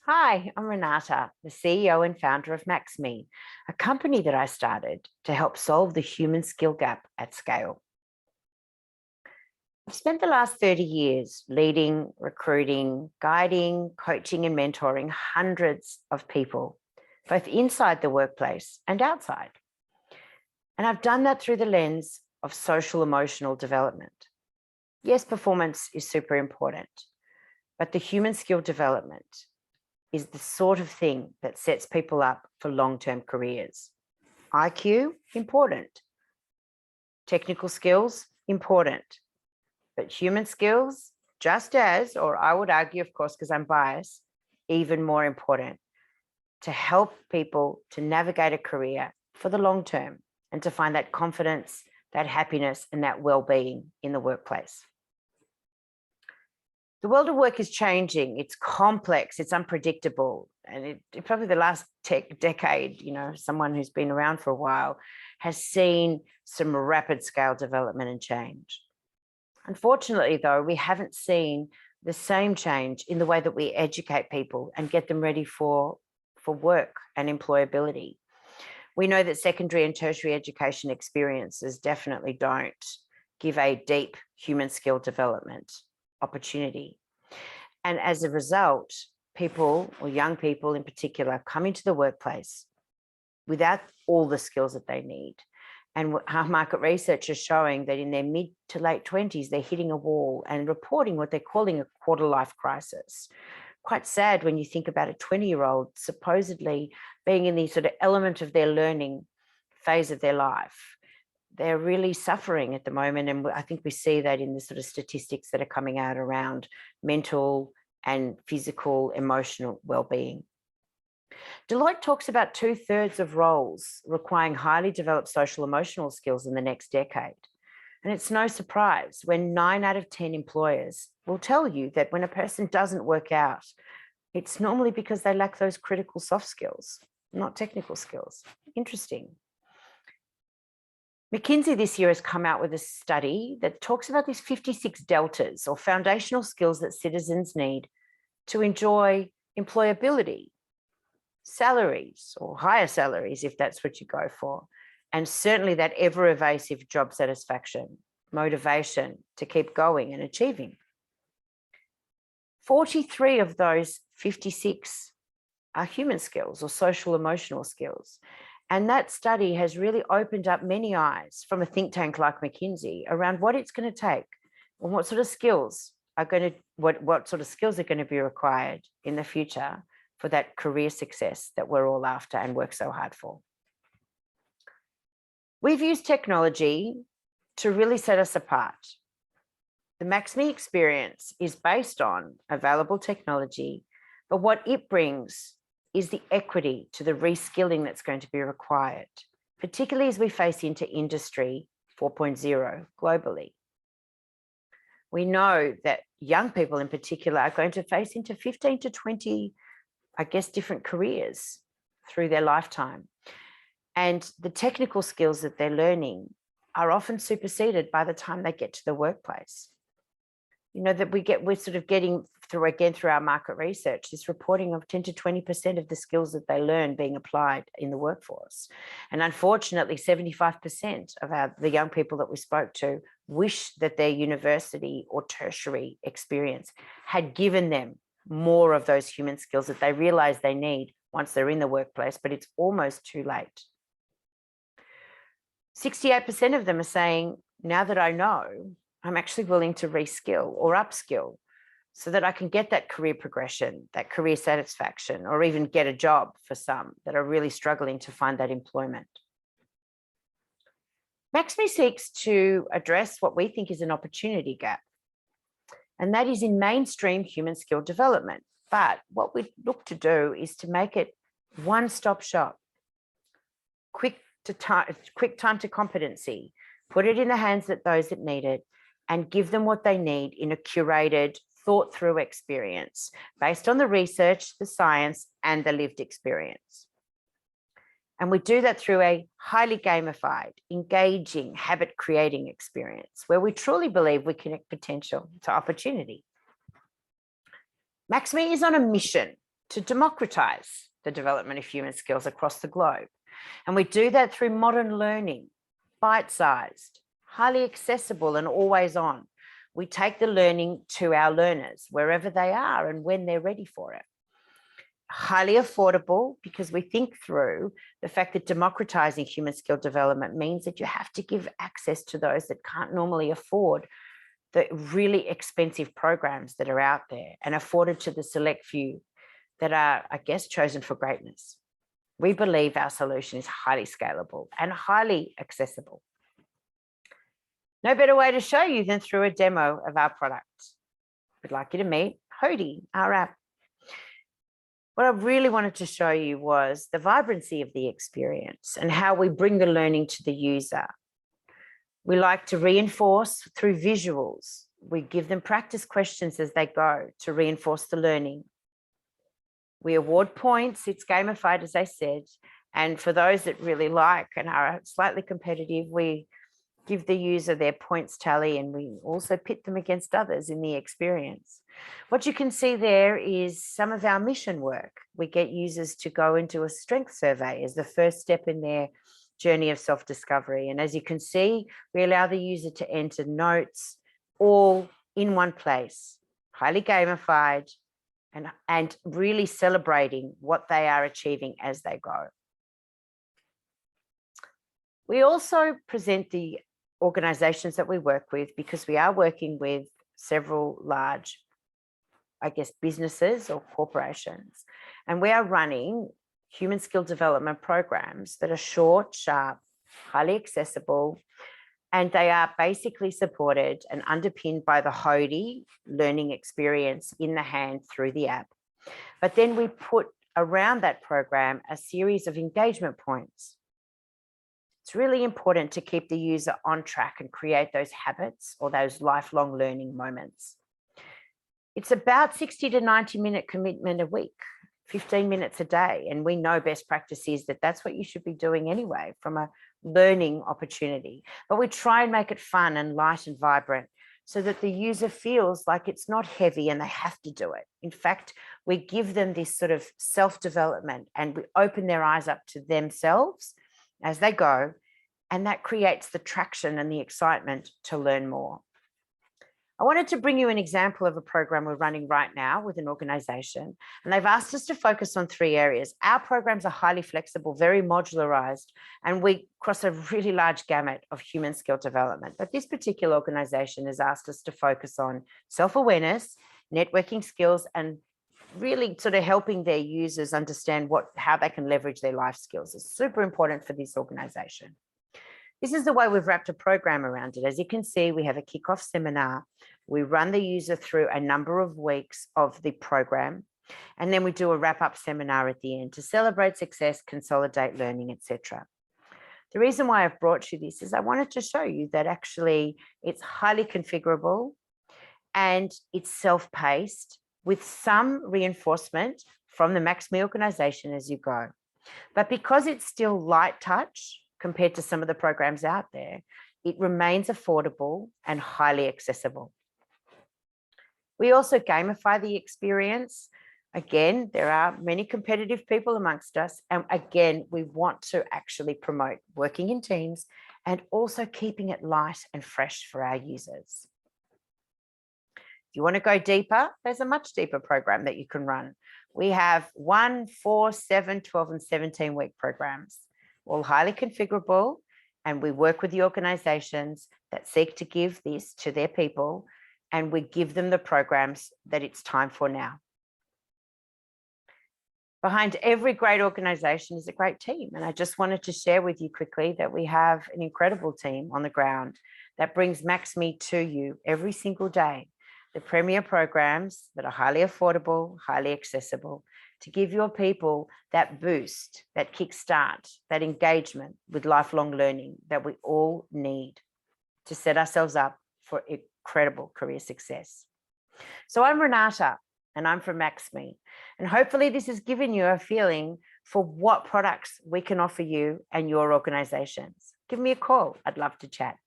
Hi, I'm Renata, the CEO and founder of Maxme, a company that I started to help solve the human skill gap at scale. I've spent the last 30 years leading, recruiting, guiding, coaching, and mentoring hundreds of people, both inside the workplace and outside. And I've done that through the lens of social emotional development. Yes, performance is super important, but the human skill development is the sort of thing that sets people up for long-term careers. IQ, important. Technical skills, important. But human skills, just as, or I would argue, of course, because I'm biased, even more important to help people to navigate a career for the long term and to find that confidence, that happiness, and that well-being in the workplace. The world of work is changing. It's complex, it's unpredictable. And probably the last decade, someone who's been around for a while has seen some rapid scale development and change. Unfortunately, though, we haven't seen the same change in the way that we educate people and get them ready for work and employability. We know that secondary and tertiary education experiences definitely don't give a deep human skill development opportunity. And as a result, people, or young people in particular, come into the workplace without all the skills that they need. And our market research is showing that in their mid to late 20s, they're hitting a wall and reporting what they're calling a quarter life crisis. Quite sad when you think about a 20-year-old supposedly being in the sort of element of their learning phase of their life. They're really suffering at the moment. And I think we see that in the sort of statistics that are coming out around mental and physical, emotional well-being. Deloitte talks about 2/3 of roles requiring highly developed social emotional skills in the next decade. And it's no surprise when 9 out of 10 employers will tell you that when a person doesn't work out, it's normally because they lack those critical soft skills, not technical skills. Interesting. McKinsey this year has come out with a study that talks about these 56 deltas or foundational skills that citizens need to enjoy employability, salaries or higher salaries if that's what you go for, and certainly that ever-evasive job satisfaction, motivation to keep going and achieving. 43 of those 56 are human skills or social emotional skills. And that study has really opened up many eyes from a think tank like McKinsey around what it's going to take and what sort of skills are going to, what sort of skills are going to be required in the future for that career success that we're all after and work so hard for. We've used technology to really set us apart. The Maxme experience is based on available technology, but what it brings is the equity to the reskilling that's going to be required, particularly as we face into industry 4.0 globally. We know that young people in particular are going to face into 15 to 20, different careers through their lifetime. And the technical skills that they're learning are often superseded by the time they get to the workplace. That we're sort of getting through our market research, this reporting of 10 to 20% of the skills that they learn being applied in the workforce. And unfortunately, 75% of the young people that we spoke to wish that their university or tertiary experience had given them more of those human skills that they realize they need once they're in the workplace, but it's almost too late. 68% of them are saying, now that I know, I'm actually willing to reskill or upskill so that I can get that career progression, that career satisfaction, or even get a job for some that are really struggling to find that employment. Maxme seeks to address what we think is an opportunity gap, and that is in mainstream human skill development. But what we look to do is to make it one-stop shop, quick time to competency, put it in the hands of those that need it, and give them what they need in a curated, thought through experience based on the research, the science, and the lived experience. And we do that through a highly gamified, engaging, habit creating experience where we truly believe we connect potential to opportunity. Maxme is on a mission to democratize the development of human skills across the globe. And we do that through modern learning, bite-sized, highly accessible and always on. We take the learning to our learners wherever they are and when they're ready for it. Highly affordable, because we think through the fact that democratizing human skill development means that you have to give access to those that can't normally afford the really expensive programs that are out there, and afforded to the select few that are, I guess, chosen for greatness. We believe our solution is highly scalable and highly accessible. No better way to show you than through a demo of our product. We'd like you to meet Hody, our app. What I really wanted to show you was the vibrancy of the experience and how we bring the learning to the user. We like to reinforce through visuals. We give them practice questions as they go to reinforce the learning. We award points. It's gamified, as I said. And for those that really like and are slightly competitive, we give the user their points tally, and we also pit them against others in the experience. What you can see there is some of our mission work. We get users to go into a strength survey as the first step in their journey of self-discovery. And as you can see, we allow the user to enter notes all in one place, highly gamified, and really celebrating what they are achieving as they go. We also present the organizations that we work with, because we are working with several large, I guess, businesses or corporations. And we are running human skill development programs that are short, sharp, highly accessible, and they are basically supported and underpinned by the Hody learning experience in the hand through the app. But then we put around that program a series of engagement points. It's really important to keep the user on track and create those habits or those lifelong learning moments. It's about 60 to 90-minute commitment a week, 15 minutes a day. And we know best practice is that that's what you should be doing anyway from a learning opportunity. But we try and make it fun and light and vibrant so that the user feels like it's not heavy and they have to do it. In fact, we give them this sort of self-development and we open their eyes up to themselves as they go, and that creates the traction and the excitement to learn more. I wanted to bring you an example of a program we're running right now with an organization, and they've asked us to focus on 3 areas. Our programs are highly flexible, very modularized, and we cross a really large gamut of human skill development. But this particular organization has asked us to focus on self-awareness, networking skills, and really sort of helping their users understand how they can leverage their life skills. It's super important for this organization. This is the way we've wrapped a program around it. As you can see, we have a kickoff seminar. We run the user through a number of weeks of the program, and then we do a wrap-up seminar at the end to celebrate success, consolidate learning, etc. The reason why I've brought you this is I wanted to show you that actually it's highly configurable and it's self-paced, with some reinforcement from the Maxme organization as you go. But because it's still light touch compared to some of the programs out there, it remains affordable and highly accessible. We also gamify the experience. Again, there are many competitive people amongst us. And again, we want to actually promote working in teams and also keeping it light and fresh for our users. If you want to go deeper, there's a much deeper program that you can run. We have 1, 4, 7, 12, and 17-week programs, all highly configurable, and we work with the organizations that seek to give this to their people, and we give them the programs that it's time for now. Behind every great organization is a great team, and I just wanted to share with you quickly that we have an incredible team on the ground that brings Maxme to you every single day. The premier programs that are highly affordable, highly accessible, to give your people that boost, that kickstart, that engagement with lifelong learning that we all need to set ourselves up for incredible career success. So I'm Renata, and I'm from Maxme, and hopefully this has given you a feeling for what products we can offer you and your organizations. Give me a call. I'd love to chat.